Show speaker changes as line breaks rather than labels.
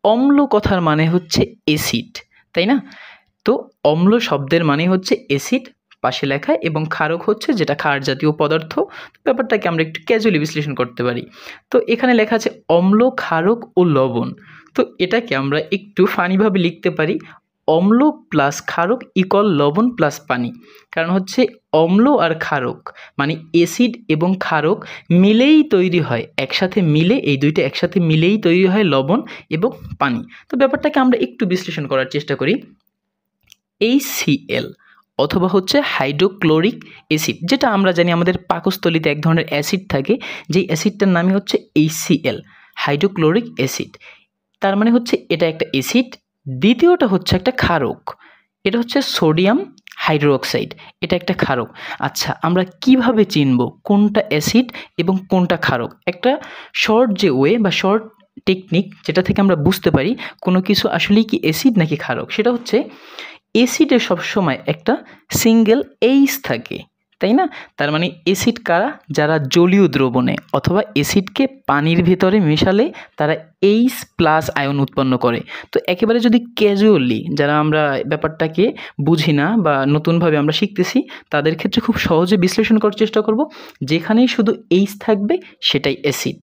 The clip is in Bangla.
অম্ল কথার মানে হচ্ছে অ্যাসিড, তাই না? তো অম্ল শব্দের মানে হচ্ছে অ্যাসিড পাশে লেখা, এবং ক্ষারক হচ্ছে যেটা ক্ষার জাতীয় পদার্থ। ব্যাপারটাকে আমরা একটু ক্যাজুয়ালি বিশ্লেষণ করতে পারি। তো এখানে লেখা আছে অম্ল, ক্ষারক ও লবণ। তো এটাকে আমরা একটু ফানিভাবে লিখতে পারি, অম্ল প্লাস ক্ষারক ইকুয়াল লবণ প্লাস পানি। কারণ হচ্ছে অম্ল আর ক্ষারক মানে অ্যাসিড এবং ক্ষারক মিলেই তৈরি হয়, একসাথে মিলে, এই দুইটা একসাথে মিলেই তৈরি হয় লবণ এবং পানি। তো ব্যাপারটাকে আমরা একটু বিশ্লেষণ করার চেষ্টা করি। HCl অথবা হচ্ছে হাইড্রোক্লোরিক অ্যাসিড, যেটা আমরা জানি আমাদের পাকস্থলীতে এক ধরনের অ্যাসিড থাকে, যেই অ্যাসিডটার নামই হচ্ছে HCl, হাইড্রোক্লোরিক অ্যাসিড। তার মানে হচ্ছে এটা একটা অ্যাসিড। দ্বিতীয়টা হচ্ছে একটা ক্ষারক, এটা হচ্ছে সোডিয়াম হাইড্রোক্সাইড, এটা একটা ক্ষারক। আচ্ছা, আমরা কিভাবে চিনব কোনটা অ্যাসিড এবং কোনটা ক্ষারক? একটা শর্ট যে ওয়ে বা শর্ট টেকনিক যেটা থেকে আমরা বুঝতে পারি কোনো কিছু আসলেই কি অ্যাসিড নাকি ক্ষারক, সেটা হচ্ছে অ্যাসিডে সবসময় একটা সিঙ্গেল এইচ থাকে, তাই না? তার মানে অ্যাসিড কারা? যারা জলীয় দ্রবণে অথবা অ্যাসিডকে পানির ভেতরে মেশালে তারা এইচ প্লাস আয়ন উৎপন্ন করে। তো একেবারে যদি ক্যাজুয়ালি যারা আমরা ব্যাপারটাকে বুঝি না বা নতুনভাবে আমরা শিখতেছি, তাদের ক্ষেত্রে খুব সহজে বিশ্লেষণ করার চেষ্টা করব, যেখানেই শুধু এইচ থাকবে সেটাই অ্যাসিড।